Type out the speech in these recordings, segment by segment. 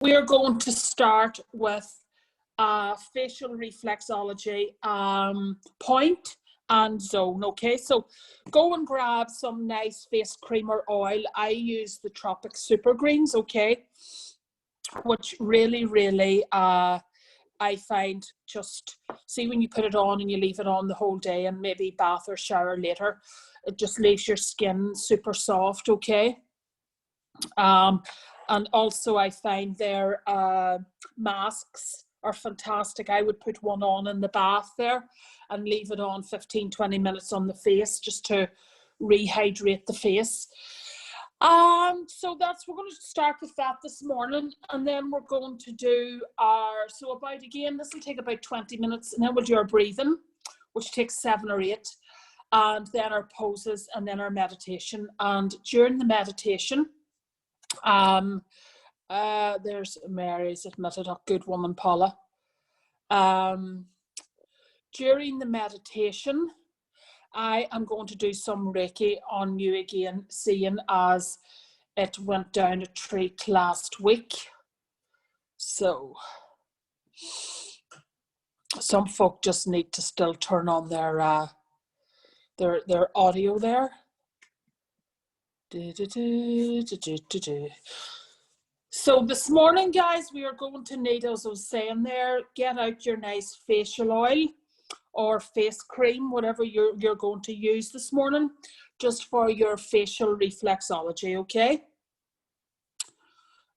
We are going to start with facial reflexology point and zone. Okay, so go and grab some nice face cream or oil. I use the Tropic Super Greens, okay, which really I find, just see, when you put it on and you leave it on the whole day and maybe bath or shower later, it just leaves your skin super soft, okay. And also I find their masks are fantastic. I would put one on in the bath there and leave it on 15-20 minutes on the face just to rehydrate the face. So we're going to start with that this morning, and then we're going to do this will take about 20 minutes, and then we'll do our breathing, which takes 7 or 8, and then our poses, and then our meditation. And during the meditation, there's Mary's admitted, a good woman, Paula. During the meditation, I am going to do some Reiki on you again, seeing as it went down a treat last week. So some folk just need to still turn on their audio there. So this morning, guys, we are going to need, as I was saying there, get out your nice facial oil or face cream, whatever you're going to use this morning, just for your facial reflexology, okay?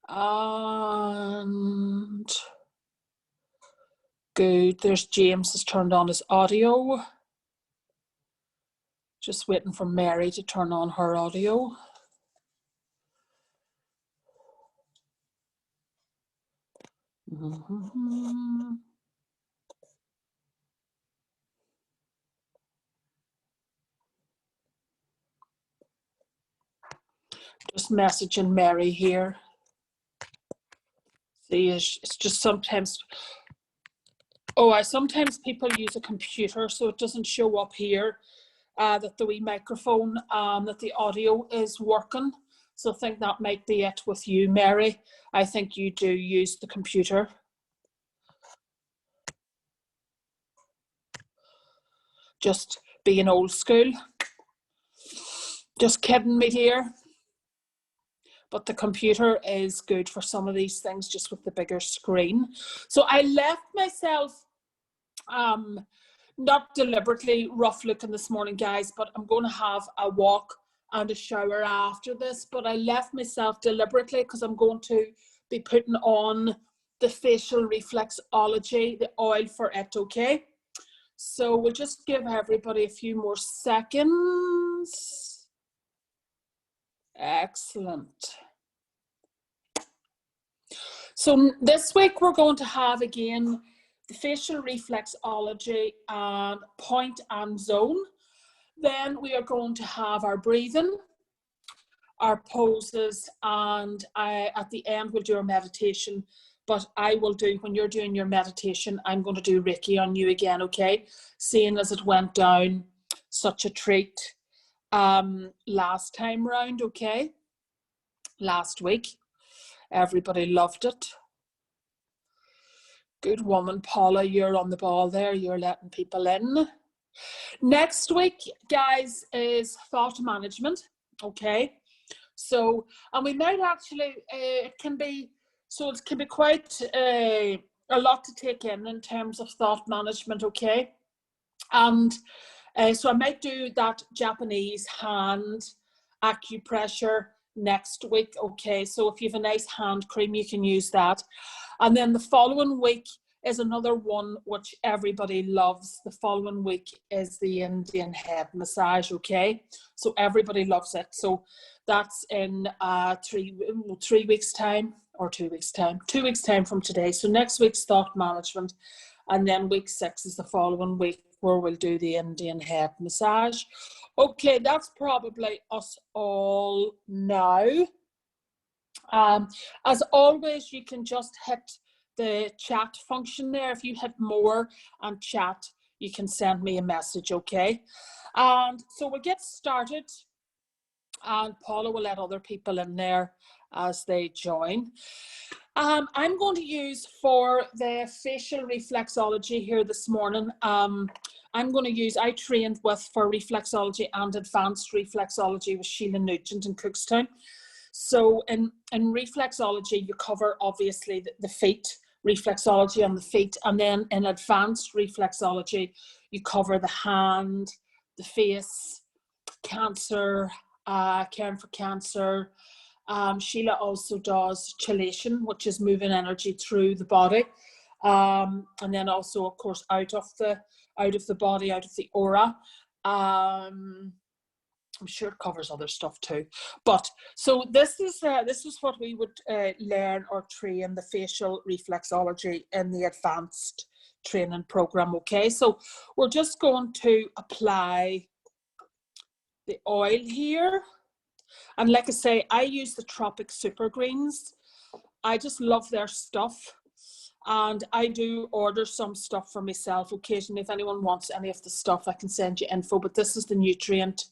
And good, there's James has turned on his audio. Just waiting for Mary to turn on her audio. Just messaging Mary here. See, it's just sometimes, sometimes people use a computer so it doesn't show up here that the wee microphone, that the audio is working. So I think that might be it with you, Mary. I think you do use the computer. Just being old school. Just kidding me here. But the computer is good for some of these things, just with the bigger screen. So I left myself, not deliberately rough looking this morning, guys, but I'm going to have a walk and a shower after this. But I left myself deliberately because I'm going to be putting on the facial reflexology, the oil for it, okay? So we'll just give everybody a few more seconds. Excellent. So this week we're going to have again the facial reflexology point and zone. Then we are going to have our breathing, our poses, and at the end we'll do our meditation. But I will do, when you're doing your meditation, I'm going to do Reiki on you again, okay? Seeing as it went down such a treat last time round, okay? Last week. Everybody loved it. Good woman, Paula, you're on the ball there. You're letting people in. Next week, guys, is thought management, okay? So, and we might actually, it can be quite a lot to take in terms of thought management, okay? And so I might do that Japanese hand acupressure next week, okay? So if you have a nice hand cream, you can use that. And then the following week is another one which everybody loves. The following week is the Indian head massage, okay? So everybody loves it. So that's in 3 weeks time, or 2 weeks time, 2 weeks time from today. So next week's thought management, and then week 6 is the following week where we'll do the Indian head massage. Okay, that's probably us all now. As always, you can just hit the chat function there. If you hit more and chat, you can send me a message, okay? And so we'll get started, and Paula will let other people in there as they join. I'm going to use for the facial reflexology here this morning. I'm going to use, I trained for reflexology and advanced reflexology with Sheila Nugent in Cookstown. So in reflexology, you cover obviously the feet, reflexology on the feet, and then in advanced reflexology, you cover the hand, the face, cancer, caring for cancer. Sheila also does chelation, which is moving energy through the body, and then also, of course, out of the body, out of the aura. I'm sure it covers other stuff too. But so this is what we would learn or train the facial reflexology in the advanced training program. Okay, so we're just going to apply the oil here. And like I say, I use the Tropic Super Greens. I just love their stuff. And I do order some stuff for myself occasionally. If anyone wants any of the stuff, I can send you info. But this is the Nutrient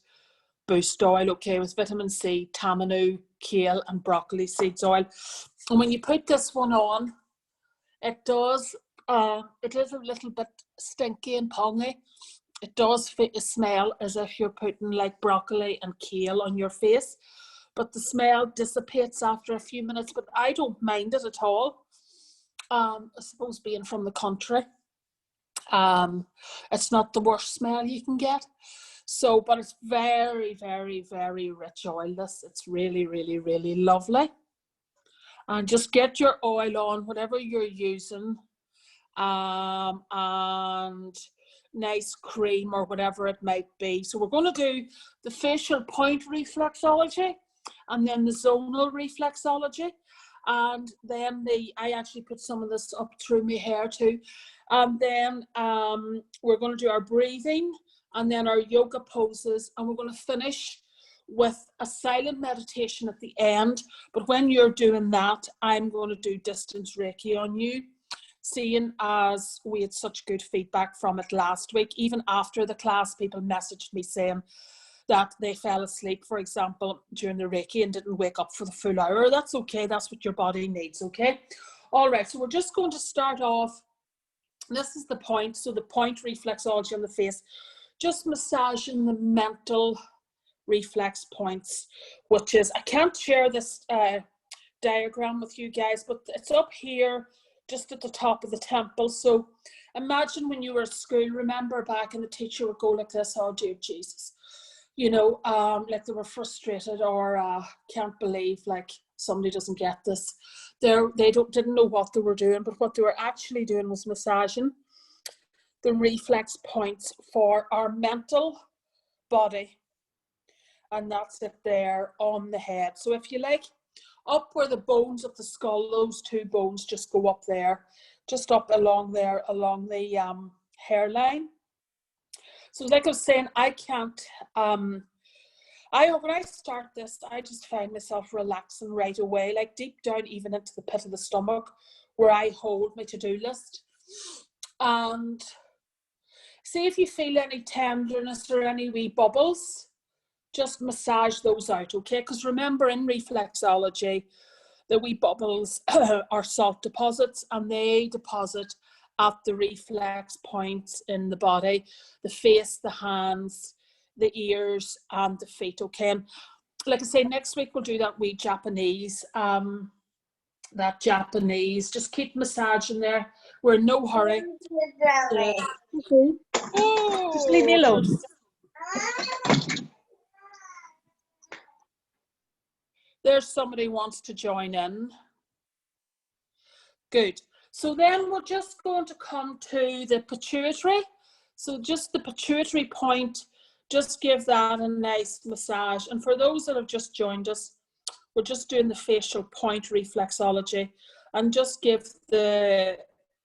Boost Oil, okay, with vitamin C, tamanu, kale, and broccoli seeds oil. And when you put this one on, it is a little bit stinky and pongy. It does smell as if you're putting like broccoli and kale on your face, but the smell dissipates after a few minutes, but I don't mind it at all. I suppose being from the country, it's not the worst smell you can get. So, but it's very, very, very rich oil. It's really, really, really lovely. And just get your oil on, whatever you're using, and nice cream or whatever it might be. So we're going to do the facial point reflexology and then the zonal reflexology, and then I actually put some of this up through my hair too. And then we're going to do our breathing and then our yoga poses, and we're going to finish with a silent meditation at the end. But when you're doing that, I'm going to do distance Reiki on you, seeing as we had such good feedback from it last week. Even after the class, people messaged me saying that they fell asleep, for example, during the Reiki and didn't wake up for the full hour. That's okay. That's what your body needs, okay? All right, so we're just going to start off. This is the point. So the point reflexology on the face, just massaging the mental reflex points, which is, I can't share this diagram with you guys, but it's up here just at the top of the temple. So imagine when you were at school, remember back, and the teacher would go like this, oh dear Jesus, you know, like they were frustrated or can't believe like somebody doesn't get this. They didn't know what they were doing, but what they were actually doing was massaging the reflex points for our mental body, and that's it there on the head. So if you like, up where the bones of the skull, those two bones just go up there, just up along there, along the hairline. So like I was saying, I can't, when I start this, I just find myself relaxing right away, like deep down, even into the pit of the stomach, where I hold my to-do list. And see if you feel any tenderness or any wee bubbles, just massage those out, okay? Because remember, in reflexology, the wee bubbles are salt deposits, and they deposit at the reflex points in the body, the face, the hands, the ears, and the feet, okay? And like I say, next week we'll do that wee Japanese, just keep massaging there. We're in no hurry. Okay. Oh, just leave me alone. There's somebody who wants to join in. Good. So then we're just going to come to the pituitary. So just the pituitary point, just give that a nice massage. And for those that have just joined us, we're just doing the facial point reflexology, and just give the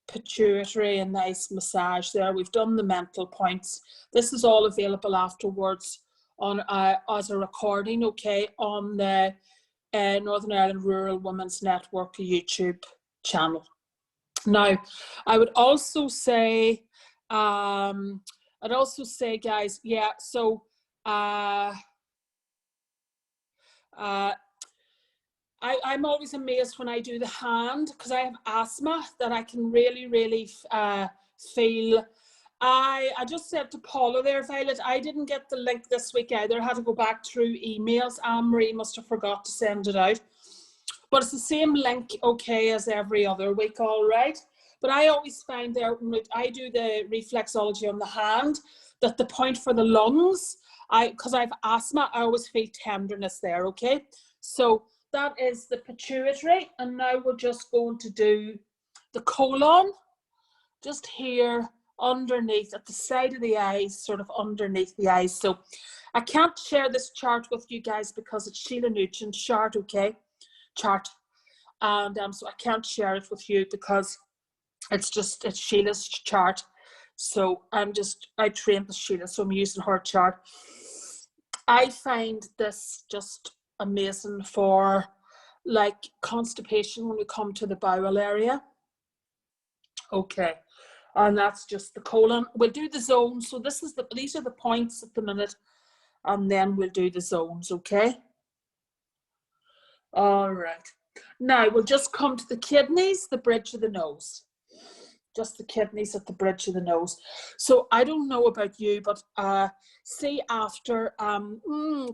pituitary a nice massage there. We've done the mental points. This is all available afterwards on as a recording, okay, on the Northern Ireland Rural Women's Network YouTube channel. Now, I would also say, guys, yeah, so I'm always amazed when I do the hand, because I have asthma, that I can really, really feel. I just said to Paula there, Violet, I didn't get the link this week either. I had to go back through emails. Anne-Marie must have forgot to send it out. But it's the same link, okay, as every other week, all right? But I always find there, when I do the reflexology on the hand, that the point for the lungs, because I have asthma, I always feel tenderness there, okay? So that is the pituitary, and now we're just going to do the colon, just here underneath, at the side of the eyes, sort of underneath the eyes. So I can't share this chart with you guys because it's Sheila Nugent's chart, okay? Chart. And so I can't share it with you because it's Sheila's chart. So I trained with Sheila, so I'm using her chart. I find this just amazing for like constipation when we come to the bowel area. Okay, and that's just the colon. We'll do the zones. So these are the points at the minute, and then we'll do the zones, okay? All right. Now we'll just come to the kidneys, the bridge of the nose. Just the kidneys at the bridge of the nose. So I don't know about you, but see after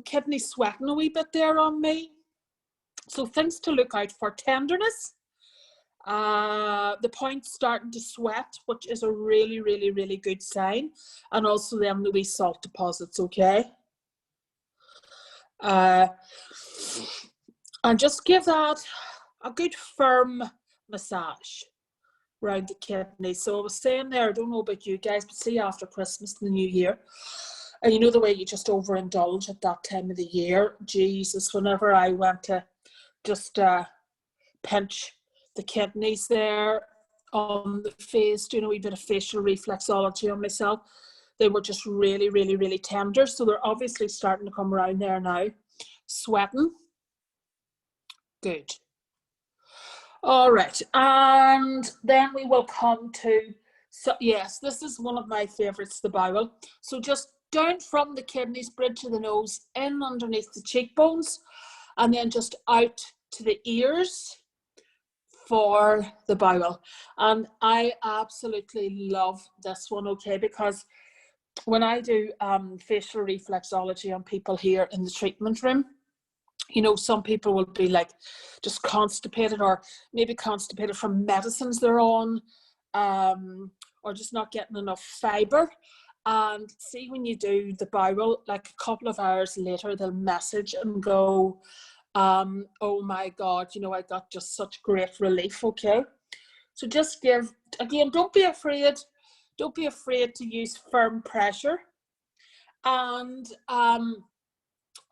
kidney sweating a wee bit there on me. So things to look out for: tenderness, the points starting to sweat, which is a really, really, really good sign, and also then the wee salt deposits, okay? And just give that a good firm massage around the kidney. So I was saying there, I don't know about you guys, but see after Christmas and the New Year, and you know the way you just overindulge at that time of the year. Jesus, whenever I went to just pinch the kidneys there on the face, doing a wee bit of facial reflexology on myself, they were just really, really, really tender. So they're obviously starting to come around there now. Sweating. Good. All right, and then we will come to, so yes, this is one of my favorites, the bowel. So just down from the kidneys, bridge of the nose, in underneath the cheekbones, and then just out to the ears for the bowel. And I absolutely love this one, okay, because when I do facial reflexology on people here in the treatment room, you know, some people will be like just constipated, or maybe constipated from medicines they're on, or just not getting enough fiber. And see, when you do the bowel, like a couple of hours later, they'll message and go, oh my God, you know, I got just such great relief, okay? So just give, again, don't be afraid to use firm pressure. And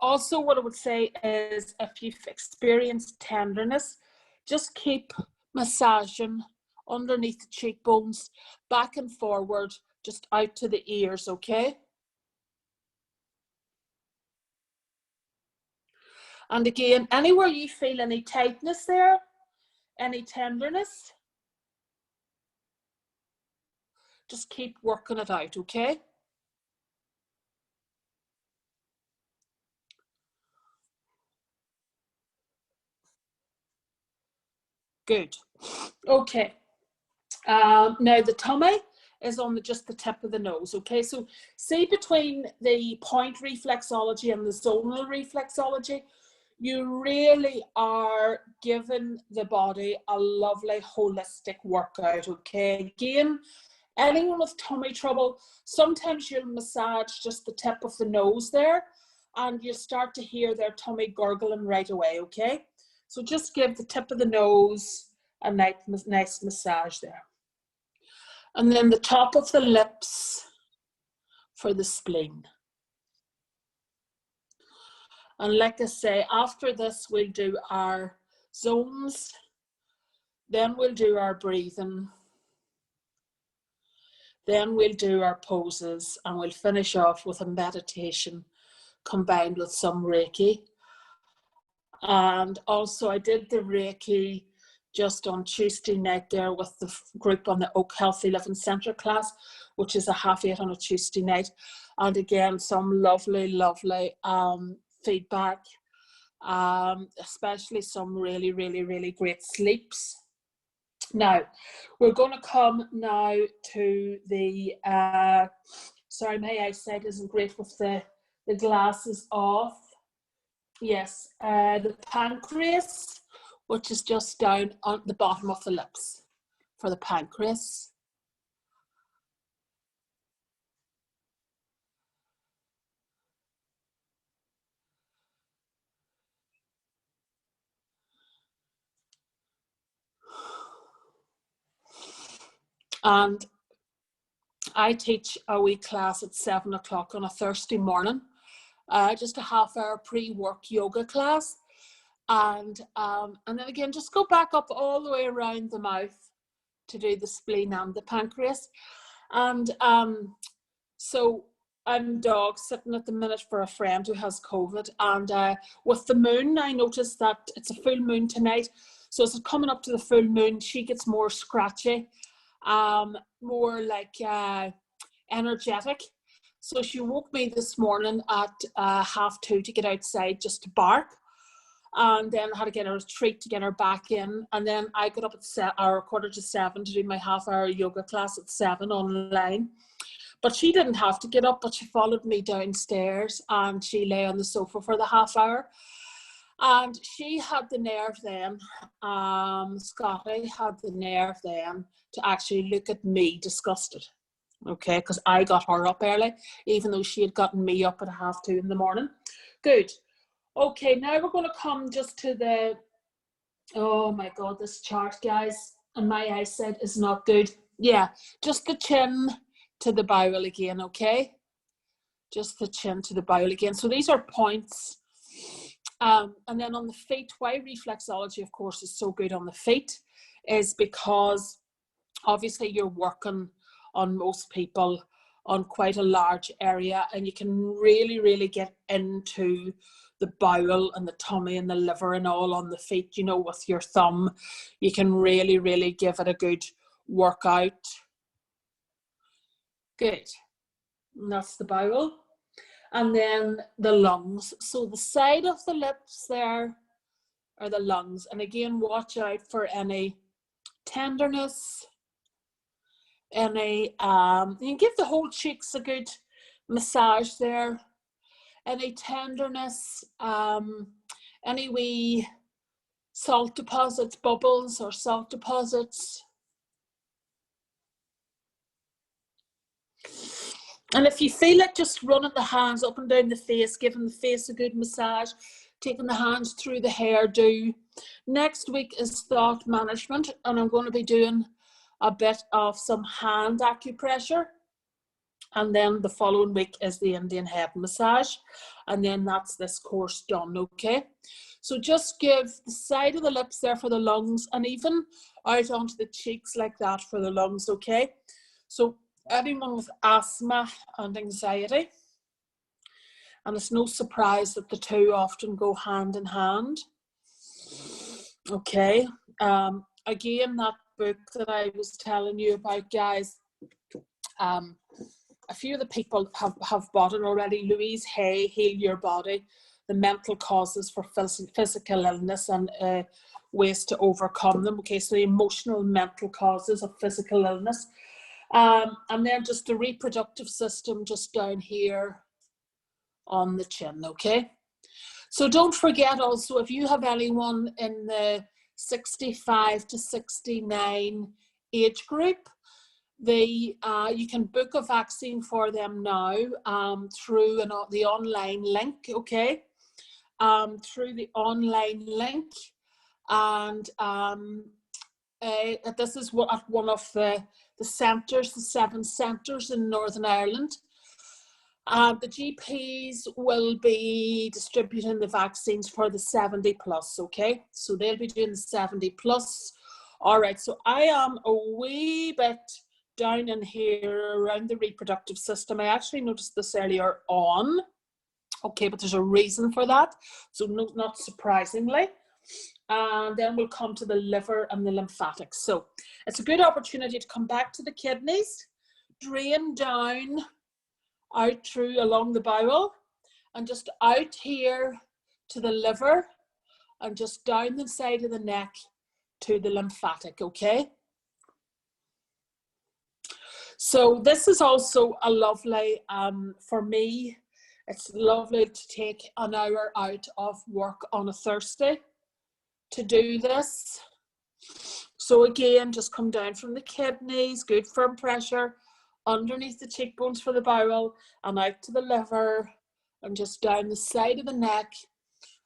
also what I would say is, if you've experienced tenderness, just keep massaging underneath the cheekbones, back and forward, just out to the ears, okay? And again, anywhere you feel any tightness there, any tenderness, just keep working it out, okay? Good. Okay. Now the tummy is on just the tip of the nose, okay? So see, between the point reflexology and the zonal reflexology, you really are giving the body a lovely holistic workout, okay? Again, anyone with tummy trouble, sometimes you'll massage just the tip of the nose there, and you start to hear their tummy gurgling right away, okay? So just give the tip of the nose a nice massage there. And then the top of the lips for the spleen. And like I say, after this, we'll do our zones, then we'll do our breathing, then we'll do our poses, and we'll finish off with a meditation combined with some Reiki. And also I did the Reiki just on Tuesday night there with the group on the Oak Healthy Living Centre class, which is a 8:30 on a Tuesday night. And again, some lovely, lovely feedback. especially some really, really, really great sleeps. Now, we're going to come now to the, sorry, my eyesight isn't great with the glasses off. Yes, the pancreas, which is just down on the bottom of the lips for the pancreas. And I teach a wee class at 7 o'clock on a Thursday morning, just a half-hour pre-work yoga class. And then again, just go back up all the way around the mouth to do the spleen and the pancreas. And so I'm dog sitting at the minute for a friend who has COVID. And with the moon, I noticed that it's a full moon tonight. So as it's coming up to the full moon, she gets more scratchy, more like energetic. So she woke me this morning at 2:30 to get outside just to bark. And then I had to get her a treat to get her back in. And then I got up at 7:15 to do my half-hour yoga class at 7 online. But she didn't have to get up, but she followed me downstairs and she lay on the sofa for the half hour. And she had the nerve then, Scotty had the nerve then to actually look at me disgusted. Okay, because I got her up early, even though she had gotten me up at 2:30 in the morning. Good. Okay, now we're going to come just to the, oh my God, this chart, guys, and my eyesight is not good. Yeah, just the chin to the bowel again, okay? Just the chin to the bowel again. So these are points. And then on the feet, why reflexology, of course, is so good on the feet is because obviously you're working on most people on quite a large area, and you can really, really get into the bowel and the tummy and the liver and all on the feet, you know, with your thumb. You can really, really give it a good workout. Good. And that's the bowel. And then the lungs. So the side of the lips there are the lungs. And again, watch out for any tenderness, any, you can give the whole cheeks a good massage there. Any tenderness, any wee salt deposits, bubbles or salt deposits. And if you feel it, just running the hands up and down the face, giving the face a good massage, taking the hands through the hairdo. Next week is thought management, and I'm going to be doing a bit of some hand acupressure. And then the following week is the Indian head massage. And then that's this course done, okay? So just give the side of the lips there for the lungs, and even out onto the cheeks like that for the lungs, okay? So anyone with asthma and anxiety, and it's no surprise that the two often go hand in hand. Okay, again, that book that I was telling you about, guys, a few of the people have bought it already. Louise Hay, Heal Your Body, the mental causes for physical illness and ways to overcome them. Okay, so the emotional mental causes of physical illness. And then just the reproductive system just down here on the chin, okay? So don't forget also, if you have anyone in the 65 to 69 age group, you can book a vaccine for them now through the online link, okay? Through the online link. And this is at one of the centres, the 7 centres in Northern Ireland. The GPs will be distributing the vaccines for the 70 plus, okay? So they'll be doing the 70 plus. All right, so I am a wee bit down in here around the reproductive system. I actually noticed this earlier on, okay, but there's a reason for that. So not surprisingly. And then we'll come to the liver and the lymphatics. So it's a good opportunity to come back to the kidneys, drain down, out through along the bowel, and just out here to the liver and just down the side of the neck to the lymphatic, okay? So this is also a lovely, for me, it's lovely to take an hour out of work on a Thursday to do this. So again, just come down from the kidneys, good firm pressure, underneath the cheekbones for the bowel, and out to the liver, and just down the side of the neck.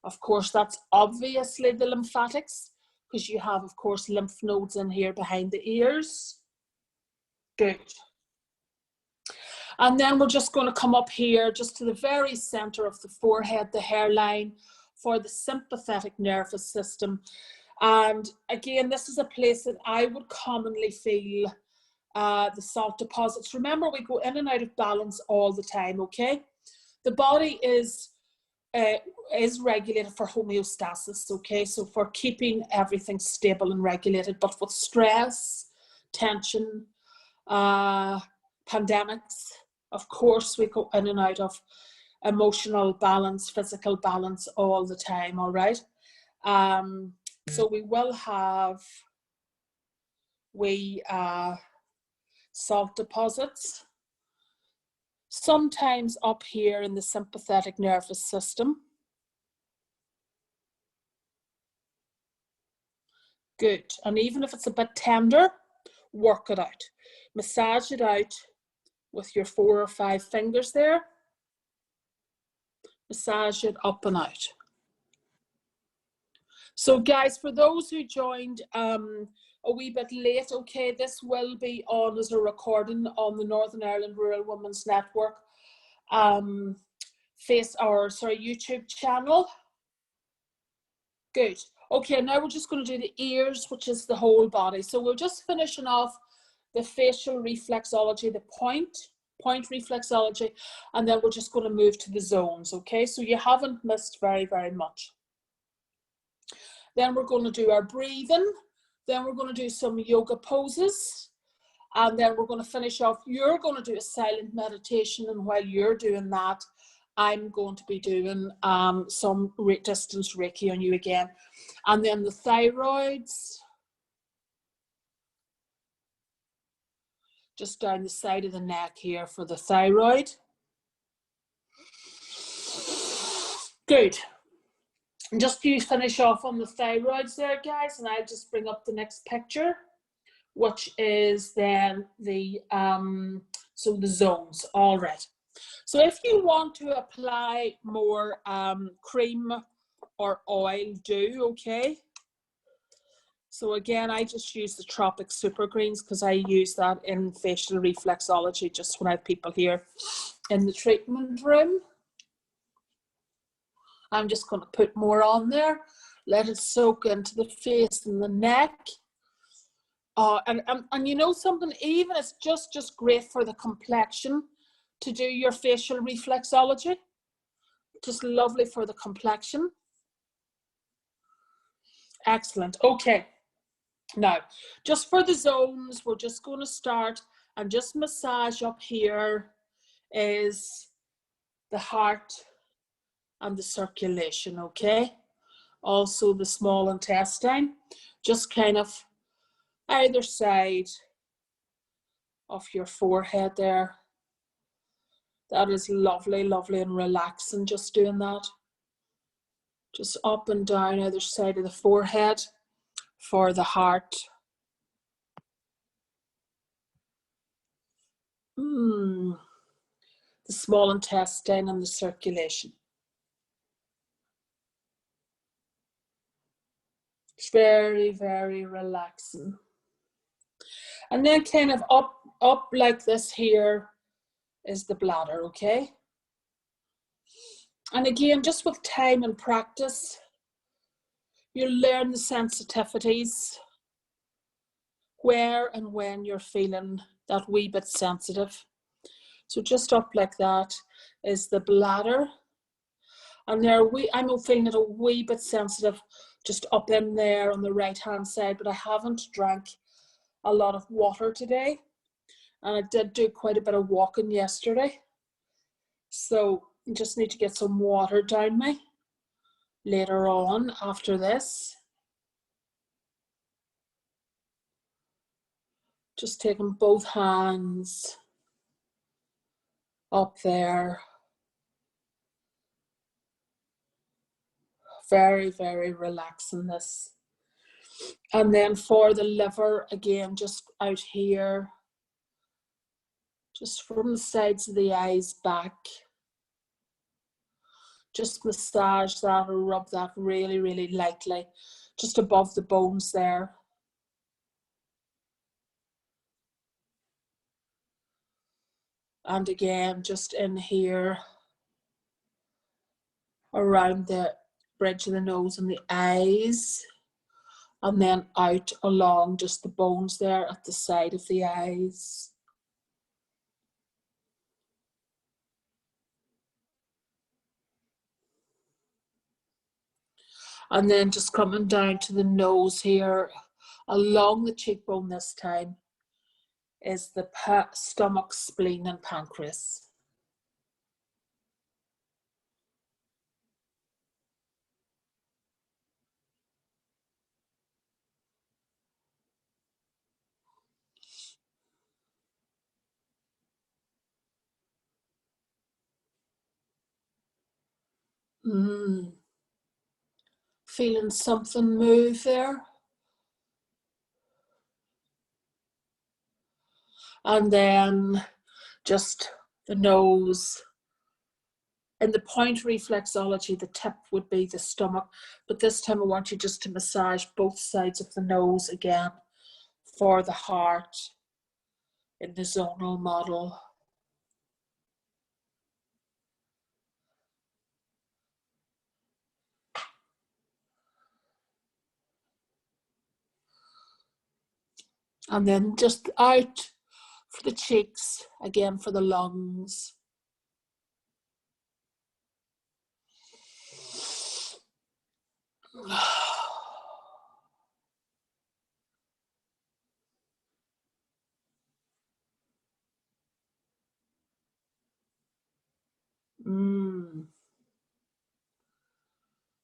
Of course, that's obviously the lymphatics, because you have, of course, lymph nodes in here behind the ears. Good. And then we're just going to come up here just to the very center of the forehead, the hairline, for the sympathetic nervous system. And again, this is a place that I would commonly feel the salt deposits. Remember, we go in and out of balance all the time, okay? The body is regulated for homeostasis, okay? So for keeping everything stable and regulated, but with stress, tension, pandemics, of course, we go in and out of emotional balance, physical balance all the time, all right? So we will have salt deposits, sometimes up here in the sympathetic nervous system. Good. And even if it's a bit tender, work it out. Massage it out with your 4 or 5 fingers there. Massage it up and out. So guys, for those who joined a wee bit late, okay, this will be on as a recording on the Northern Ireland Rural Women's Network YouTube channel. Good. Okay, now we're just going to do the ears, which is the whole body. So we're just finishing off the facial reflexology, the point reflexology, and then we're just going to move to the zones, okay? So you haven't missed very, very much. Then we're going to do our breathing. Then we're going to do some yoga poses. And then we're going to finish off. You're going to do a silent meditation. And while you're doing that, I'm going to be doing some distance Reiki on you again. And then the thyroids. Just down the side of the neck here for the thyroid. Good. And just to finish off on the thyroids there, guys, and I'll just bring up the next picture, which is then the so the zones. All right. So if you want to apply more cream or oil, do, okay? So again, I just use the Tropic Super Greens because I use that in facial reflexology just when I have people here in the treatment room. I'm just going to put more on there, let it soak into the face and the neck. And you know something, even it's just great for the complexion to do your facial reflexology. Just lovely for the complexion. Excellent. Okay. Now, just for the zones, we're just going to start and just massage up here is the heart and the circulation, okay? Also the small intestine, just kind of either side of your forehead there. That is lovely, lovely and relaxing, just doing that. Just up and down either side of the forehead for the heart. The small intestine and the circulation. It's very, very relaxing. And then kind of up like this here is the bladder, okay? And again, just with time and practice, you'll learn the sensitivities, where and when you're feeling that wee bit sensitive. So just up like that is the bladder. And there I'm feeling it a wee bit sensitive just up in there on the right hand side, but I haven't drank a lot of water today. And I did do quite a bit of walking yesterday. So I just need to get some water down me. later on after this. Just taking both hands up there. Very, very relaxing this. And then for the liver, again, just out here, just from the sides of the eyes back. Just massage that or rub that really, really lightly, just above the bones there. And again, just in here, around the bridge of the nose and the eyes. And then out along just the bones there at the side of the eyes. And then just coming down to the nose here, along the cheekbone this time, is the stomach, spleen, and pancreas. Feeling something move there. And then just the nose. In the point reflexology, the tip would be the stomach, but this time I want you just to massage both sides of the nose again for the heart in the zonal model. And then just out for the cheeks, again for the lungs.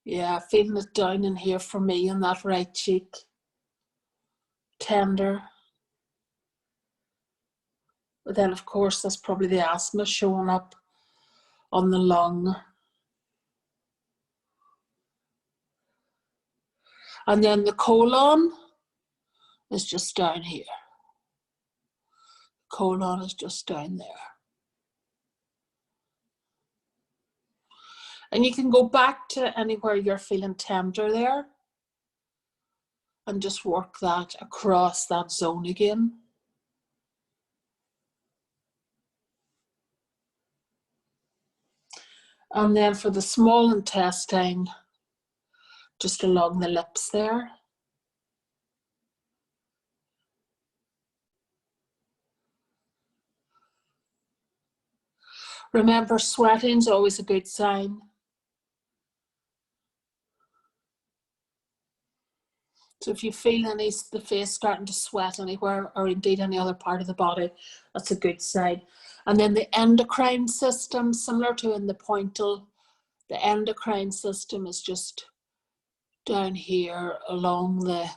Yeah, feeling it down in here for me on that right cheek. Tender. But then, of course, that's probably the asthma showing up on the lung. And then the colon is just down here. Colon is just down there. And you can go back to anywhere you're feeling tender there and just work that across that zone again. And then for the small intestine, just along the lips there. Remember, sweating is always a good sign. So if you feel the face starting to sweat anywhere, or indeed any other part of the body, that's a good sign. And then the endocrine system, similar to in the pointal, the endocrine system is just down here along the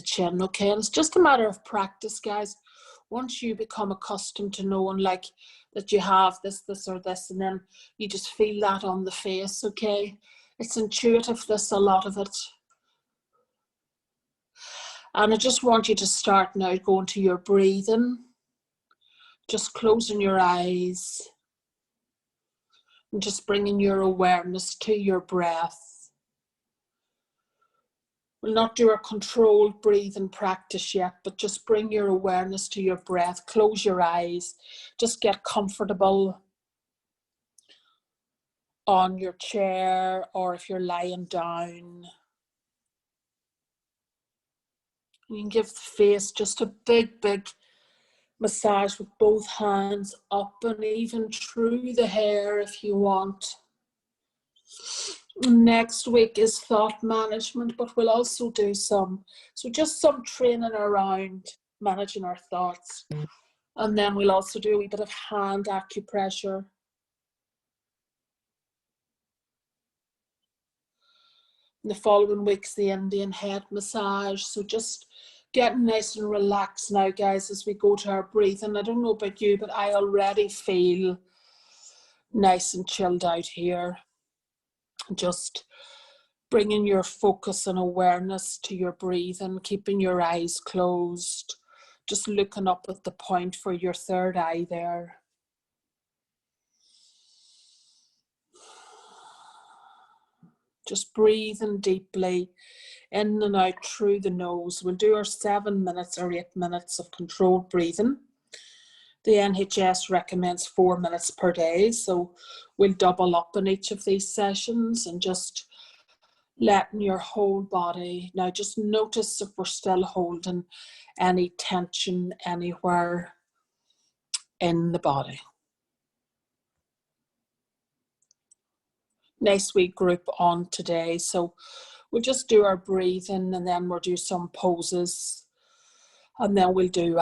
chin, okay? And it's just a matter of practice, guys. Once you become accustomed to knowing like that you have this, or this, and then you just feel that on the face, okay? It's intuitive, a lot of it. And I just want you to start now going to your breathing, just closing your eyes and just bringing your awareness to your breath. We'll not do a controlled breathing practice yet, but just bring your awareness to your breath. Close your eyes, just get comfortable on your chair or if you're lying down. You can give the face just a big, big massage with both hands up and even through the hair if you want. Next week is thought management, but we'll also do some training around managing our thoughts. And then we'll also do a wee bit of hand acupressure. And the following week's the Indian head massage. So just getting nice and relaxed now, guys, as we go to our breathing. I don't know about you, but I already feel nice and chilled out here. Just bringing your focus and awareness to your breathing, keeping your eyes closed, just looking up at the point for your third eye there. Just breathing deeply in and out through the nose. We'll do our 7 minutes or 8 minutes of controlled breathing. The NHS recommends 4 minutes per day, so we'll double up in each of these sessions and just letting your whole body. Now just notice if we're still holding any tension anywhere in the body. Nice wee group on today. So we'll just do our breathing and then we'll do some poses. And then we'll do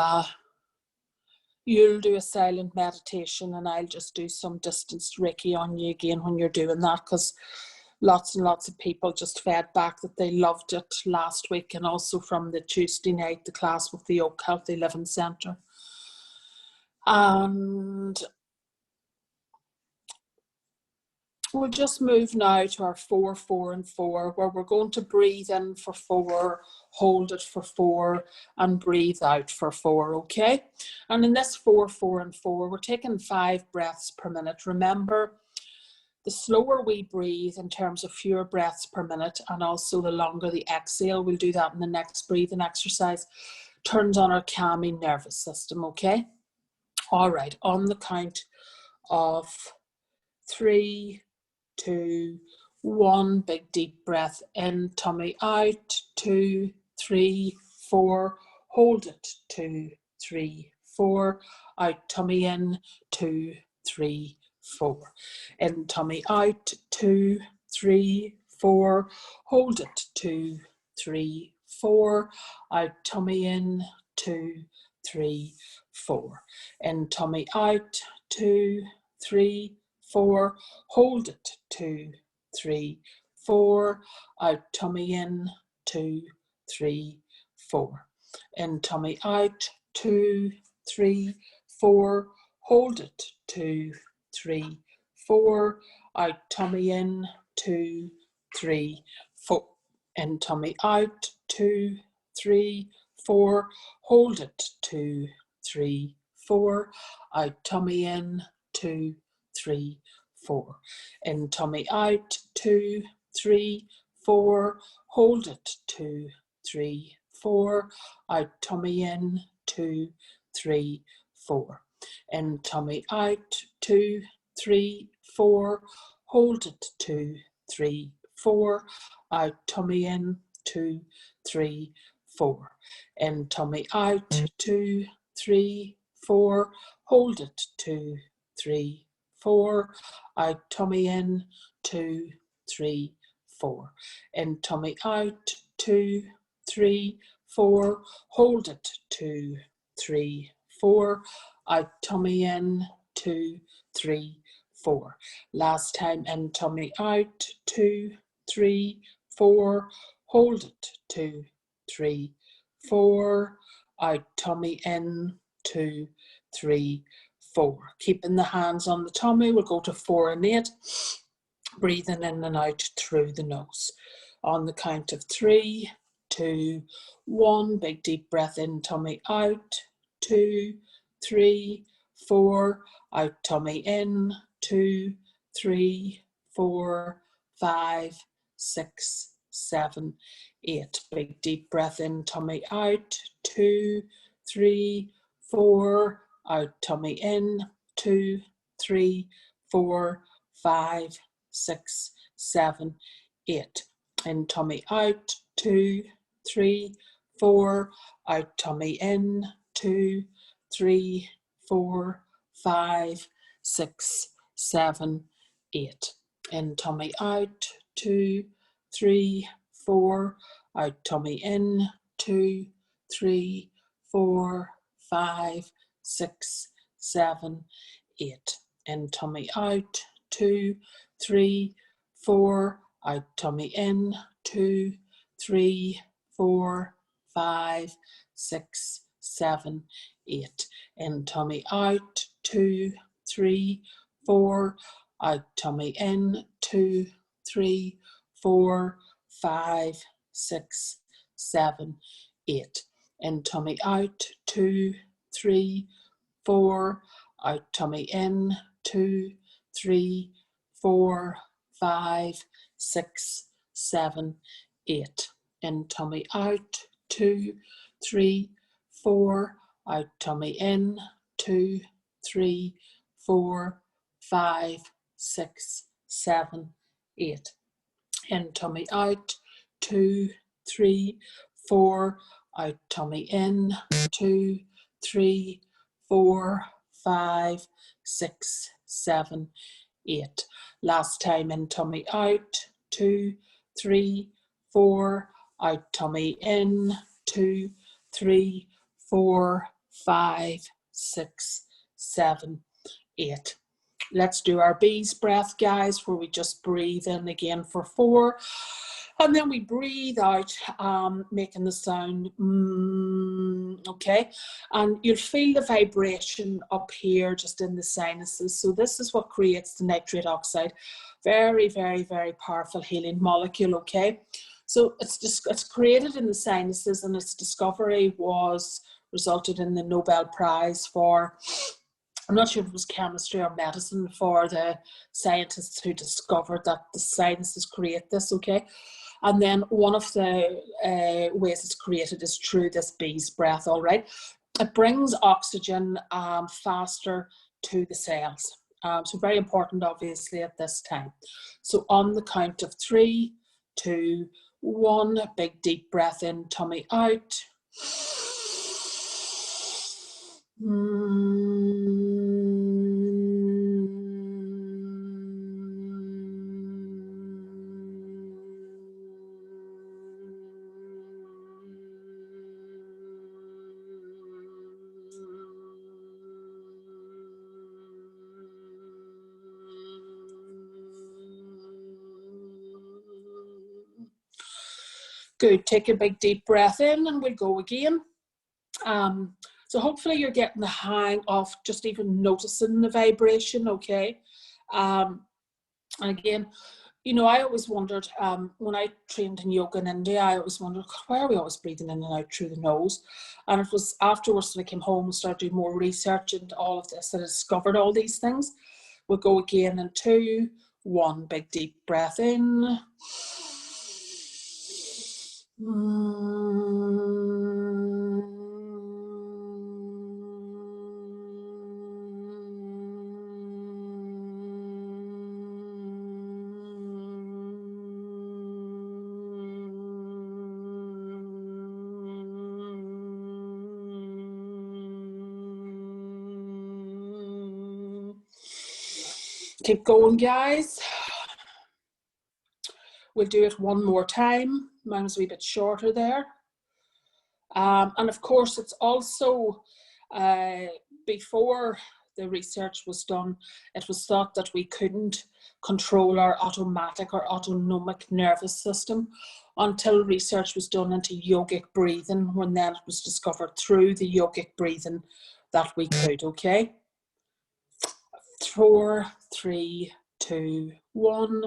you'll do a silent meditation and I'll just do some distanced Reiki on you again when you're doing that, because lots and lots of people just fed back that they loved it last week, and also from the Tuesday night, the class with the Oak Healthy Living Centre. And we'll just move now to our 4, 4 and 4, where we're going to breathe in for 4, hold it for 4, and breathe out for 4, okay? And in this 4, 4 and 4, we're taking 5 breaths per minute. Remember, the slower we breathe in terms of fewer breaths per minute, and also the longer the exhale, we'll do that in the next breathing exercise, turns on our calming nervous system, okay? All right, on the count of 3, 2, 1, big deep breath in, tummy out, 2, 3, 4, hold it, 2, 3, 4, out, tummy in, 2, 3, 4, in, tummy out, 2, 3, 4, hold it, 2, 3, 4, out, tummy in, 2, 3, 4, in, tummy out, 2, 3, 4, hold it, 2, 3, 4, out, tummy in, 2, 3, 4, in, tummy out, 2, 3, 4, hold it, 2, 3, 4, out, tummy in, 2, 3, 4, in, tummy out, 2, 3, 4, hold it, 2, 3, 4, out, tummy in, 2, 3, 4, in, tummy out, 2, 3, 4, hold it, 2, 3, 4, out, tummy in, 2, 3, 4, in, tummy out, 2, 3, 4, hold it, 2, 3, 4, out, tummy in, 2, 3, 4, in, tummy out, 2, 3, 4, hold it, 2, 3, 4, out, tummy in, 2, 3, 4, in, tummy out, 2, 3, 4, hold it, 2, 3, 4, out, tummy in, 2, 3, 4. Last time, in, tummy out, 2, 3, 4, hold it, 2, 3, 4, out, tummy in, 2, 3, 4. Keeping the hands on the tummy, we'll go to 4 and 8, breathing in and out through the nose. On the count of 3, 2, 1, big deep breath in, tummy out, 2, 3, 4, out, tummy in, 2, 3, 4, 5, 6, 7, 8. Big deep breath in, tummy out, 2, 3, 4, out, tummy in, 2, 3, 4, 5, 6, 7, 8. In, tummy out, 2, 3, 4, out, tummy in, 2, 3, 4, 5, 6, 7, 8. In, tummy out, 2, 3, 4, out, tummy in, 2, 3, 4, 5, 6, 7, 8. In, tummy out, 2, 3, 4, out tummy in, 2, 3, 4, 5, 6, 7, 8. In tummy out, 2, 3, 4, out tummy in, 2, 3, 4, 5, 6, 7, 8. In tummy out, 2, 3, 4, out tummy in, 2, 3, 4, 5, 6, 7, 8. In tummy out, 2, 3, 4, out tummy in, 2, 3, 4, 5, 6, 7, 8. In tummy out, 2, 3, 4, out tummy in, 2, 3, 4, 5, 6, 7, 8. Last time in tummy out, 2, 3, 4, out tummy in, 2, 3, 4, 5, 6, 7, 8. Let's do our bees breath, guys, where we just breathe in again for 4. And then we breathe out, making the sound, okay? And you'll feel the vibration up here just in the sinuses. So this is what creates the nitrate oxide. Very, very, very powerful healing molecule, okay? So it's created in the sinuses, and its discovery resulted in the Nobel Prize for, I'm not sure if it was chemistry or medicine, for the scientists who discovered that the sinuses create this, okay? And then one of the ways it's created is through this bee's breath, all right? It brings oxygen faster to the cells. So very important, obviously, at this time. So on the count of 3, 2, 1, big deep breath in, tummy out. Good, take a big deep breath in and we'll go again. So hopefully you're getting the hang of just even noticing the vibration, okay? And again, you know, I always wondered, when I trained in yoga in India, I always wondered, why are we always breathing in and out through the nose? And it was afterwards when I came home and started doing more research into all of this that I discovered all these things. We'll go again in 2, 1, big deep breath in. Keep going, guys. We'll do it one more time. Mine was a wee bit shorter there. And of course, it's also, before the research was done, it was thought that we couldn't control our automatic or autonomic nervous system until research was done into yogic breathing, when then it was discovered through the yogic breathing that we could, okay? 4, 3, 2, 1.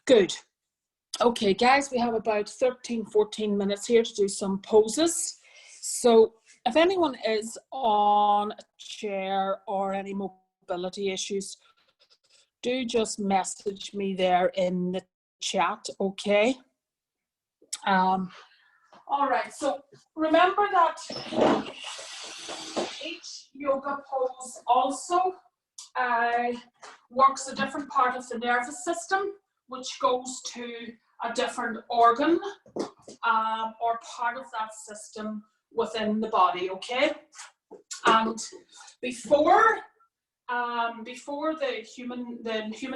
Good. Okay, guys, we have about 13, 14 minutes here to do some poses. So if anyone is on a chair or any mobility issues, do just message me there in the chat, okay? All right, so remember that each yoga pose also works a different part of the nervous system, which goes to a different organ or part of that system within the body, okay? And before the human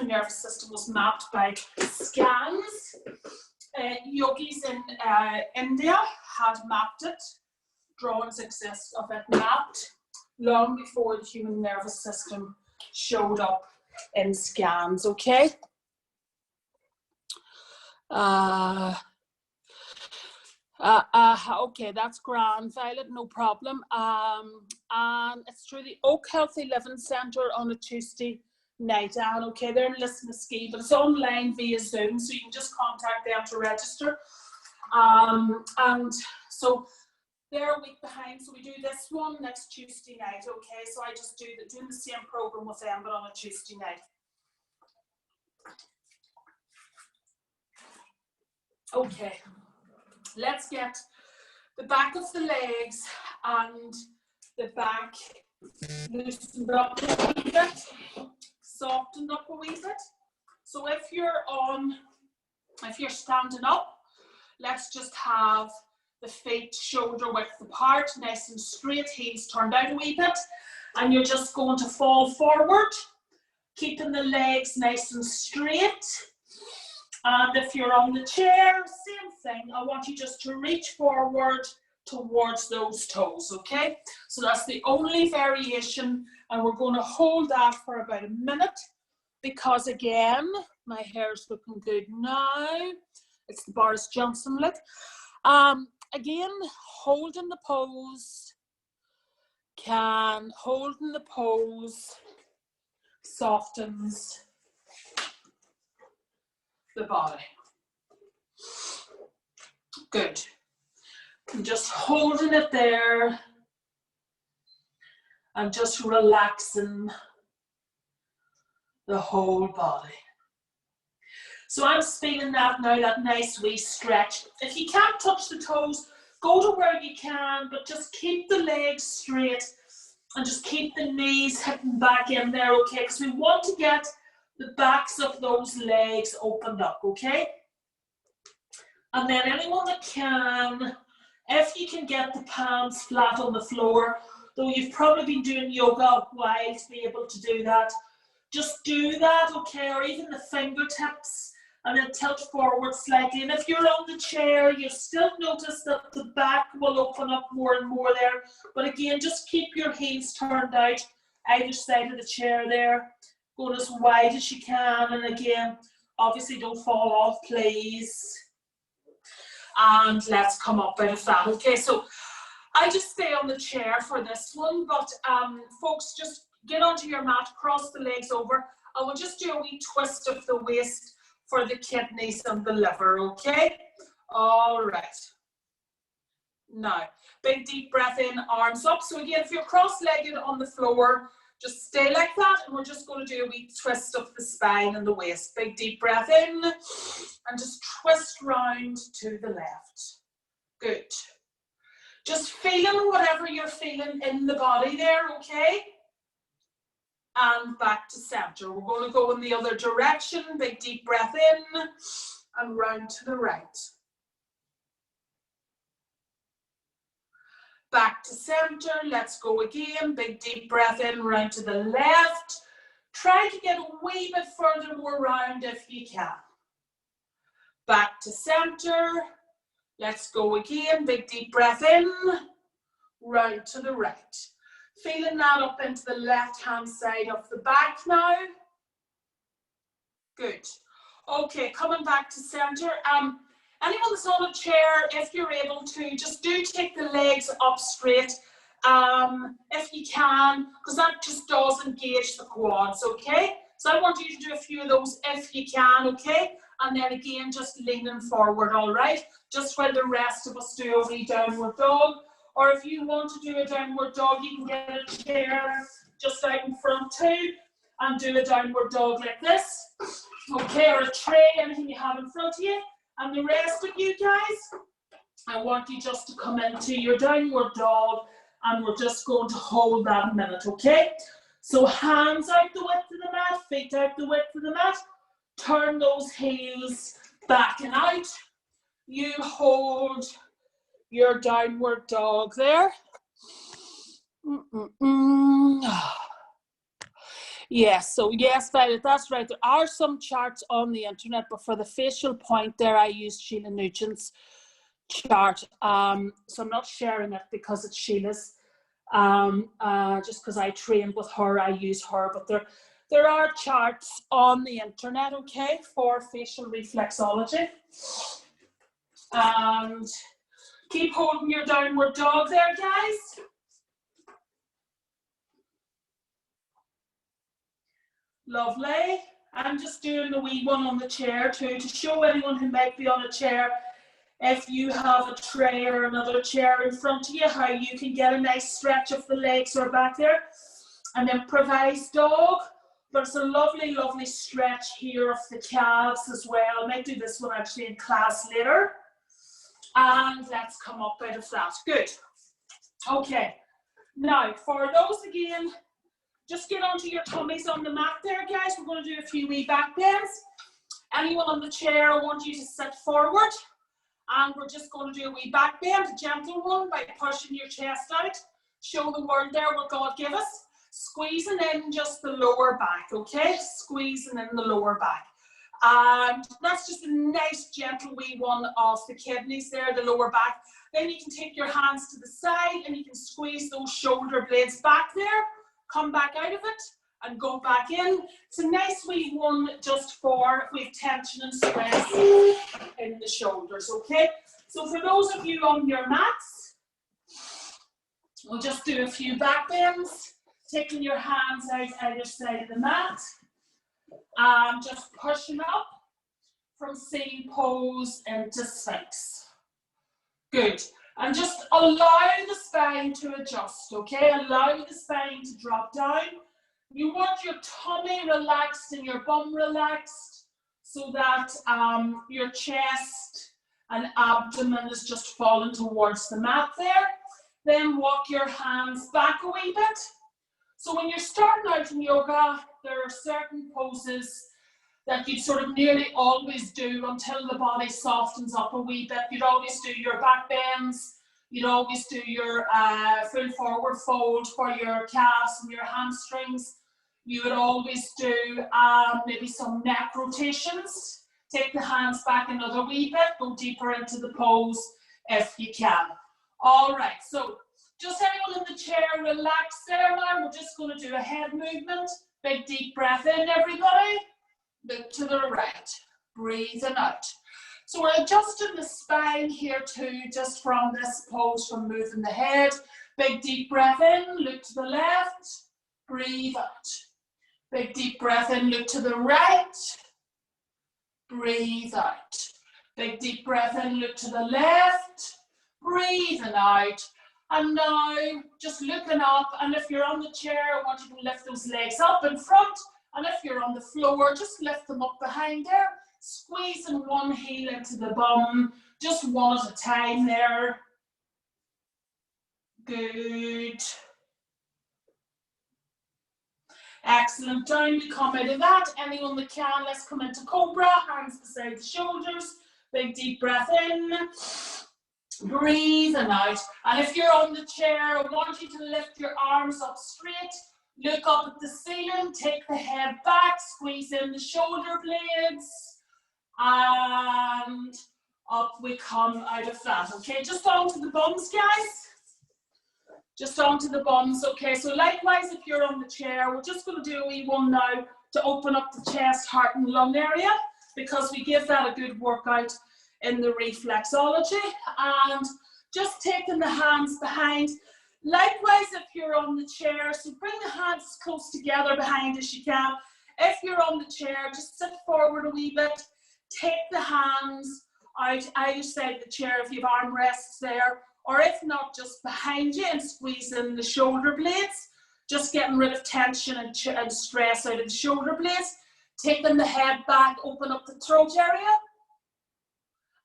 nervous system was mapped by scans, yogis in India had mapped it. Drawings exist of it mapped long before the human nervous system showed up in scans, okay? Okay, that's grand, Violet, no problem. And it's through the Oak Healthy Living Centre on a Tuesday night, and okay, they're in Lisnaskea, but it's online via Zoom, so you can just contact them to register. And so they're a week behind, so we do this one next Tuesday night, okay? So I just doing the same program with them, but on a Tuesday night. Okay, let's get the back of the legs and the back loosened up a wee bit, softened up a wee bit. So if you're standing up, let's just have the feet shoulder width apart, nice and straight, heels turned out a wee bit, and you're just going to fall forward, keeping the legs nice and straight. And if you're on the chair, same thing. I want you just to reach forward towards those toes, okay? So that's the only variation, and we're going to hold that for about a minute because, again, my hair's looking good now. It's the Boris Johnson look. Again, holding the pose, holding the pose softens the body. Good. And just holding it there and just relaxing the whole body. So I'm feeling that now, that nice wee stretch. If you can't touch the toes, go to where you can, but just keep the legs straight and just keep the knees hitting back in there, okay? Because we want to get the backs of those legs opened up, okay? And then anyone that can, if you can get the palms flat on the floor, though you've probably been doing yoga a while to be able to do that, just do that, okay? Or even the fingertips, and then tilt forward slightly. And if you're on the chair, you'll still notice that the back will open up more and more there. But again, just keep your heels turned out either side of the chair there. Go as wide as you can. And again, obviously don't fall off, please. And let's come up out of that. Okay, so I just stay on the chair for this one, but folks, just get onto your mat, cross the legs over. I will just do a wee twist of the waist for the kidneys and the liver, okay? All right. Now, big deep breath in, arms up. So again, if you're cross-legged on the floor, just stay like that, and we're just going to do a wee twist of the spine and the waist. Big deep breath in, and just twist round to the left. Good. Just feeling whatever you're feeling in the body there, okay? And back to center. We're going to go in the other direction. Big deep breath in and round to the right. Back to center. Let's go again. Big deep breath in, round to the left. Try to get a wee bit further more round if you can. Back to center. Let's go again. Big deep breath in, round to the right. Feeling that up into the left-hand side of the back now. Good. Okay, coming back to center. Anyone that's on a chair, if you're able to, just do take the legs up straight if you can, because that just does engage the quads, okay? So I want you to do a few of those if you can, okay? And then again, just leaning forward, all right? Just while the rest of us do a wee downward dog. Or if you want to do a downward dog, you can get a chair just out in front too and do a downward dog like this. Okay, or a tray, anything you have in front of you. And the rest of you guys, I want you just to come into your downward dog, and we're just going to hold that a minute, okay? So hands out the width of the mat, feet out the width of the mat. Turn those heels back and out. You hold your downward dog there. Yes, so yes, Violet, that's right. There are some charts on the internet, but for the facial point there, I used Sheila Nugent's chart. So I'm not sharing it because it's Sheila's. Just because I trained with her, I use her. But there are charts on the internet, okay, for facial reflexology. And keep holding your downward dog there, guys. Lovely. I'm just doing the wee one on the chair too, to show anyone who might be on a chair, if you have a tray or another chair in front of you, how you can get a nice stretch of the legs or back there. An improvised dog, but it's a lovely, lovely stretch here of the calves as well. I might do this one actually in class later. And let's come up out of that. Good. Okay. Now, for those again, just get onto your tummies on the mat there, guys. We're going to do a few wee back bends. Anyone on the chair, I want you to sit forward. And we're just going to do a wee back bend, a gentle one, by pushing your chest out. Show the world there what God gave us. Squeezing in just the lower back, okay? Squeezing in the lower back. And that's just a nice, gentle wee one of the kidneys there, the lower back. Then you can take your hands to the side and you can squeeze those shoulder blades back there. Come back out of it and go back in. It's a nice wee one just for if we have tension and stress in the shoulders, okay? So for those of you on your mats, we'll just do a few back bends, taking your hands out either side of the mat, and just pushing up from C pose into Sphinx. Good. And just allow the spine to adjust, okay? Allow the spine to drop down. You want your tummy relaxed and your bum relaxed so that your chest and abdomen is just falling towards the mat there. Then walk your hands back a wee bit. So when you're starting out in yoga, there are certain poses that you'd sort of nearly always do until the body softens up a wee bit. You'd always do your back bends. You'd always do your full forward fold for your calves and your hamstrings. You would always do maybe some neck rotations. Take the hands back another wee bit. Go deeper into the pose if you can. All right, so just anyone in the chair, relax there now. We're just going to do a head movement. Big deep breath in, everybody. Look to the right, breathing out. So we're adjusting the spine here too, just from this pose, from moving the head. Big deep breath in, look to the left, breathe out. Big deep breath in, look to the right, breathe out. Big deep breath in, look to the left, breathing out. And now, just looking up, and if you're on the chair, I want you to lift those legs up in front. And if you're on the floor, just lift them up behind there. Squeezing one heel into the bum, just one at a time there. Good. Excellent. Down we come out of that. Anyone that can, let's come into Cobra. Hands beside the shoulders. Big deep breath in. Breathe and out. And if you're on the chair, I want you to lift your arms up straight. Look up at the ceiling. Take the head back. Squeeze in the shoulder blades. And up we come out of that. Okay, just onto the bums, guys. Just onto the bums. Okay, so likewise, if you're on the chair, we're just going to do a wee one now to open up the chest, heart, and lung area, because we give that a good workout in the reflexology. And just taking the hands behind. Likewise, if you're on the chair, so bring the hands as close together behind as you can. If you're on the chair, just sit forward a wee bit. Take the hands out either side of the chair if you have armrests there, or if not, just behind you, and squeeze in the shoulder blades. Just getting rid of tension and stress out of the shoulder blades. Taking the head back, open up the throat area.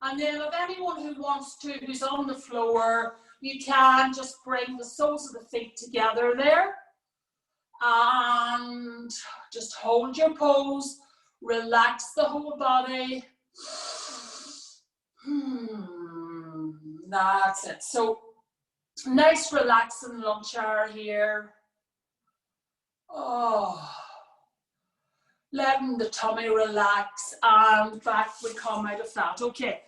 And then if anyone who wants to, who's on the floor, you can just bring the soles of the feet together there. And just hold your pose, relax the whole body. That's it. So nice relaxing lunge hour here. Oh, letting the tummy relax, and back we come out of that. Okay,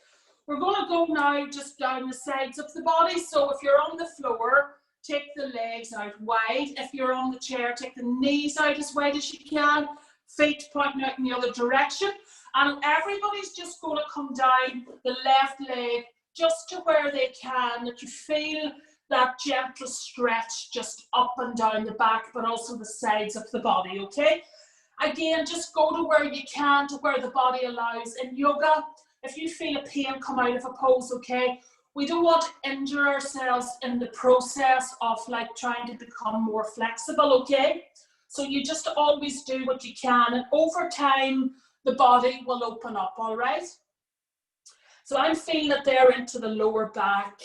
we're going to go now just down the sides of the body. So if you're on the floor, take the legs out wide. If you're on the chair, take the knees out as wide as you can, feet pointing out in the other direction. And everybody's just going to come down the left leg just to where they can, that you feel that gentle stretch just up and down the back, but also the sides of the body, okay? Again, just go to where you can, to where the body allows. In yoga, if you feel a pain come out of a pose, okay, we don't want to injure ourselves in the process of like trying to become more flexible, okay? So you just always do what you can, and over time, the body will open up, all right? So I'm feeling it there into the lower back.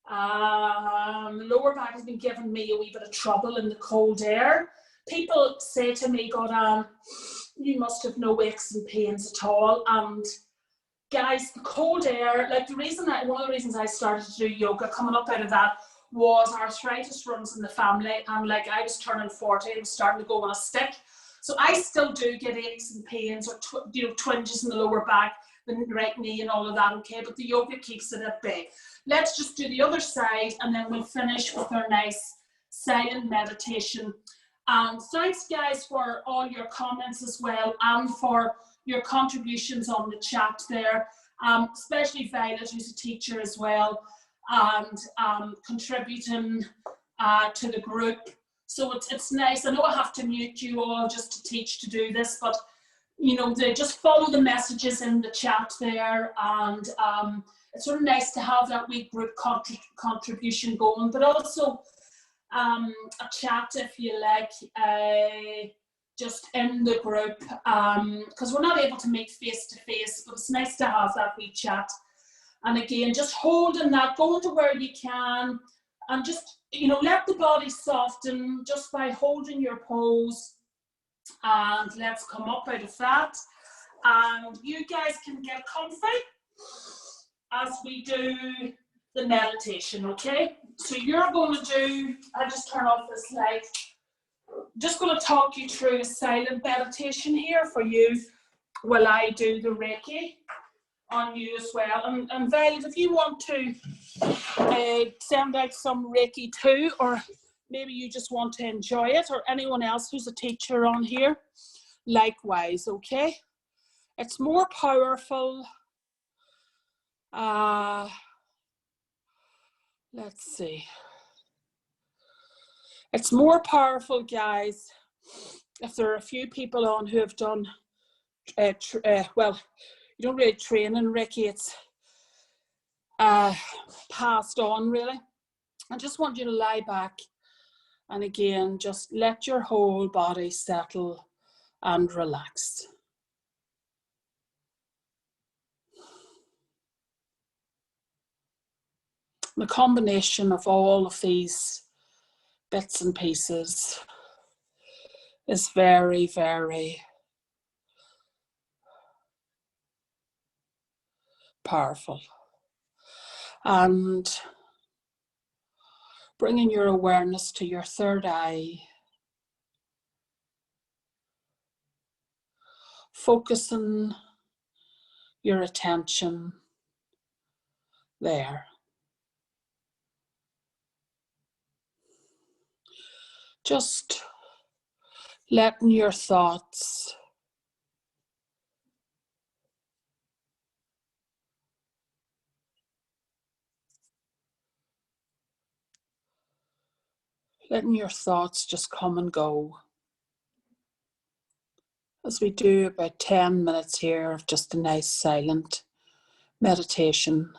The lower back has been giving me a wee bit of trouble in the cold air. People say to me, God, you must have no aches and pains at all. And guys, the cold air, like one of the reasons I started to do yoga coming up out of that was arthritis runs in the family, and like I was turning 40 and was starting to go on a stick. So I still do get aches and pains or twinges in the lower back, the right knee and all of that, okay? But the yoga keeps it at bay. Let's just do the other side, and then we'll finish with our nice silent meditation. And thanks guys for all your comments as well, and for your contributions on the chat there, especially Violet, who's a teacher as well, and contributing to the group. So it's nice. I know I have to mute you all just to teach to do this, but you know, they just follow the messages in the chat there, and it's sort of nice to have that wee group contribution going, but also a chat, if you like, just in the group, because we're not able to meet face to face, but it's nice to have that wee chat. And again, just holding that, going to where you can, and just, you know, let the body soften just by holding your pose. And let's come up out of that. And you guys can get comfy as we do the meditation, okay? So you're going to do, I'll just turn off this light. Just going to talk you through a silent meditation here for you while I do the Reiki on you as well. And Violet, if you want to send out some Reiki too, or maybe you just want to enjoy it, or anyone else who's a teacher on here, likewise, okay? It's more powerful. Let's see. It's more powerful, guys, if there are a few people on who have done, well, you don't really train in Reiki, it's passed on, really. I just want you to lie back, and again, just let your whole body settle and relax. The combination of all of these bits and pieces is very, very powerful. And bringing your awareness to your third eye, focusing your attention there. Just letting your thoughts just come and go. As we do about 10 minutes here of just a nice silent meditation.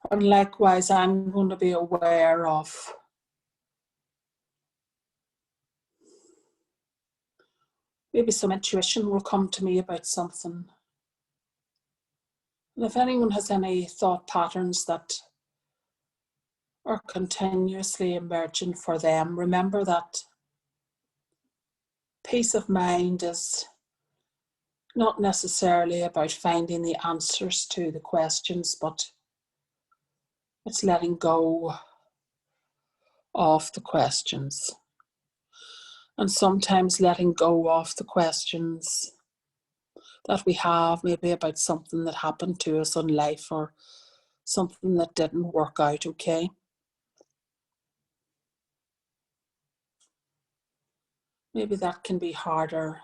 And likewise, I'm going to be aware of maybe some intuition will come to me about something. And if anyone has any thought patterns that are continuously emerging for them. Remember that peace of mind is not necessarily about finding the answers to the questions, but it's letting go of the questions. And sometimes letting go of the questions that we have, maybe about something that happened to us in life or something that didn't work out okay. Maybe that can be harder,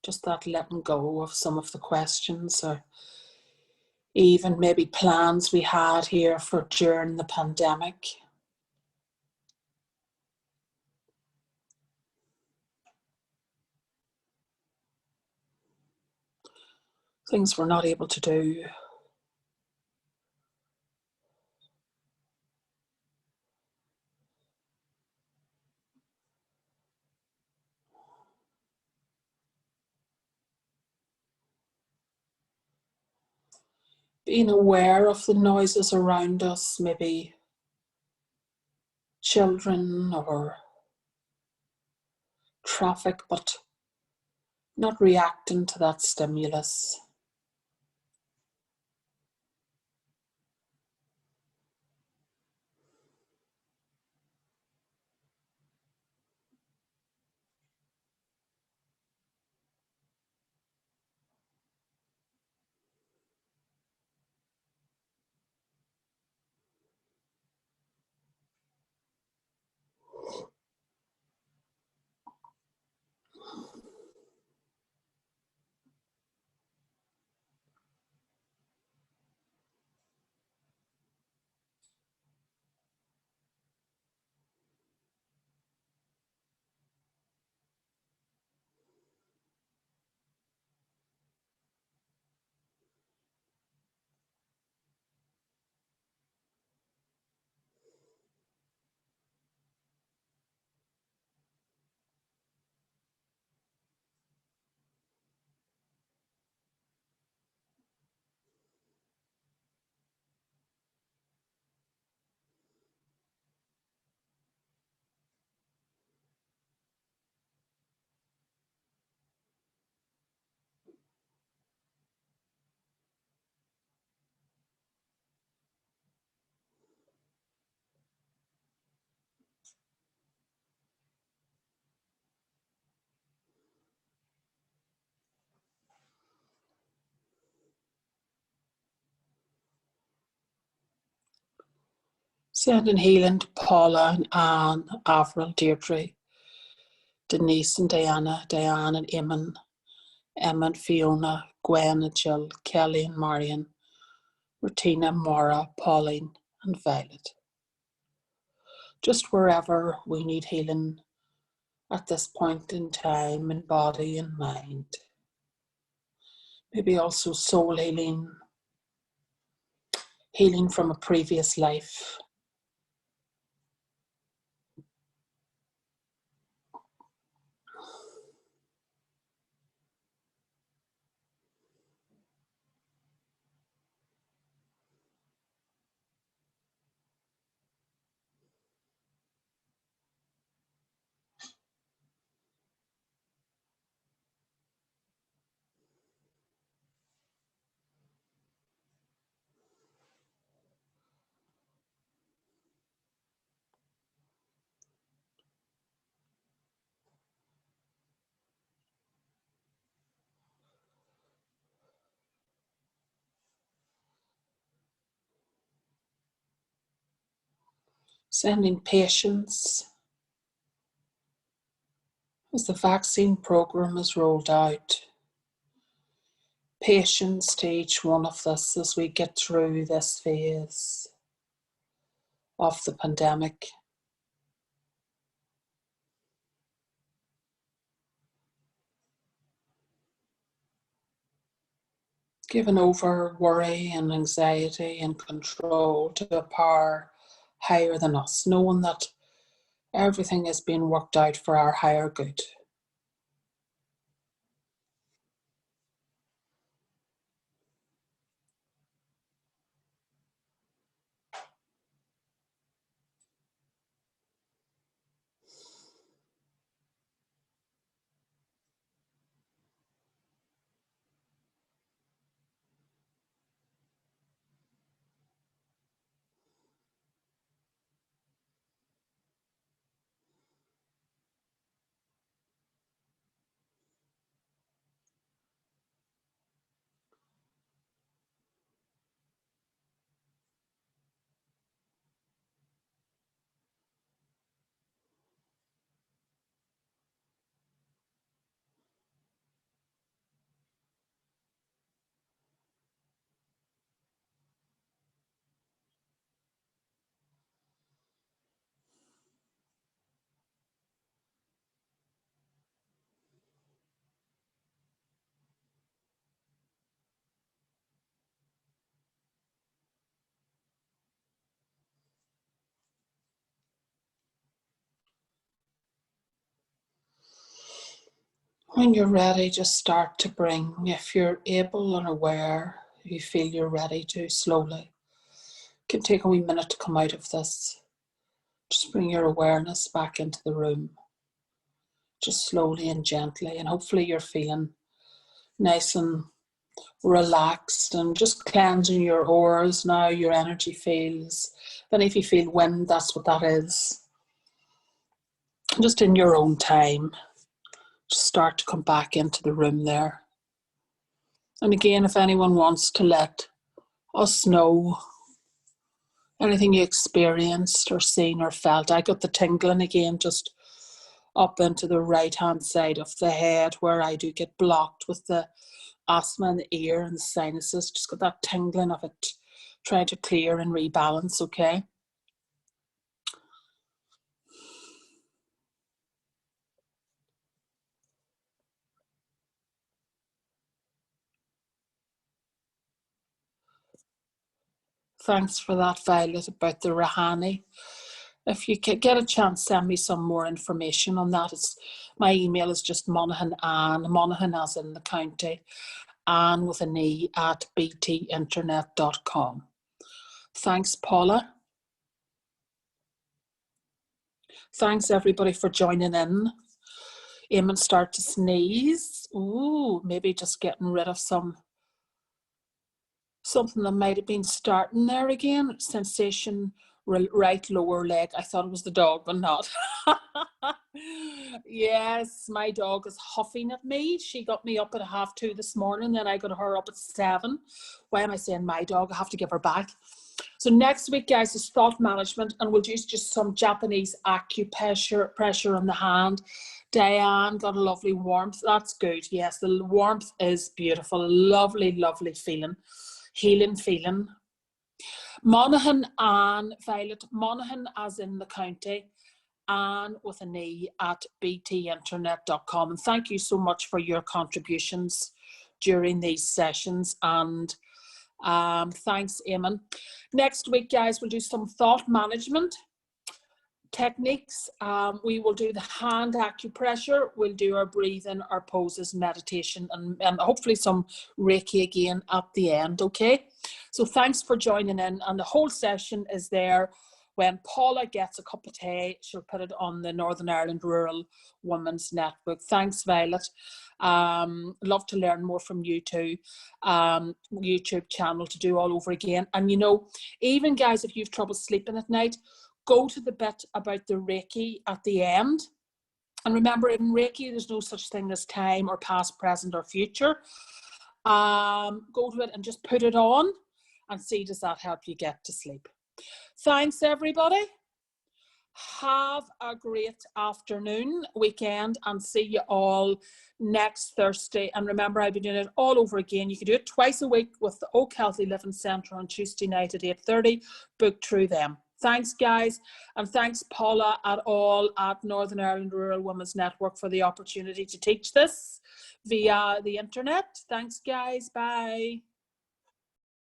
just that letting go of some of the questions, or even maybe plans we had here for during the pandemic. Things we're not able to do. Being aware of the noises around us, maybe children or traffic, but not reacting to that stimulus. Sending healing to Paula and Anne, Avril, Deirdre, Denise and Diana, Diane and Eamon, Emma and Fiona, Gwen and Jill, Kelly and Marion, Martina, Maura, Pauline and Violet. Just wherever we need healing at this point in time in body and mind. Maybe also soul healing, healing from a previous life. Sending patience as the vaccine program is rolled out. Patience to each one of us as we get through this phase of the pandemic. Giving over worry and anxiety and control to a power higher than us, knowing that everything is being worked out for our higher good. When you're ready, just start to bring, if you're able and aware, if you feel you're ready to, slowly. It can take a wee minute to come out of this. Just bring your awareness back into the room. Just slowly and gently, and hopefully you're feeling nice and relaxed and just cleansing your auras now, your energy fields. Then if you feel wind, that's what that is. Just in your own time, just start to come back into the room there. And again, if anyone wants to let us know anything you experienced or seen or felt. I got the tingling again just up into the right hand side of the head where I do get blocked with the asthma in the ear and the sinuses. Just got that tingling of it trying to clear and rebalance, okay? Thanks for that, Violet, about the Rahani. If you could get a chance, send me some more information on that. My email is just Monaghan Ann, Monaghan as in the county, Ann with an E at btinternet.com. Thanks, Paula. Thanks, everybody, for joining in. Eamon start to sneeze. Ooh, maybe just getting rid of something that might have been starting there again. Sensation, right lower leg. I thought it was the dog, but not. Yes, my dog is huffing at me. She got me up at 2:30 this morning, then I got her up at 7. Why am I saying my dog? I have to give her back. So next week, guys, is thought management, and we'll use just some Japanese acupressure, pressure on the hand. Diane got a lovely warmth. That's good. Yes, the warmth is beautiful. Lovely, lovely feeling. Healing feeling. Monaghan Ann, Violet, Monaghan as in the county, Ann with an E at btinternet.com. And thank you so much for your contributions during these sessions. And thanks, Eamon. Next week, guys, we'll do some thought management techniques. We will do the hand acupressure. We'll do our breathing, our poses, meditation, and hopefully some Reiki again at the end, okay? So thanks for joining in. And the whole session is there. When Paula gets a cup of tea, she'll put it on the Northern Ireland Rural Women's Network. Thanks, Violet. Love to learn more from you too. YouTube channel to do all over again. And you know, even guys, if you've trouble sleeping at night, go to the bit about the Reiki at the end. And remember, in Reiki, there's no such thing as time or past, present, or future. Go to it and just put it on and see, does that help you get to sleep? Thanks, everybody. Have a great afternoon, weekend, and see you all next Thursday. And remember, I'll be doing it all over again. You can do it twice a week with the Oak Healthy Living Centre on Tuesday night at 8:30. Book through them. Thanks, guys. And thanks, Paula, at Northern Ireland Rural Women's Network for the opportunity to teach this via the internet. Thanks, guys. Bye.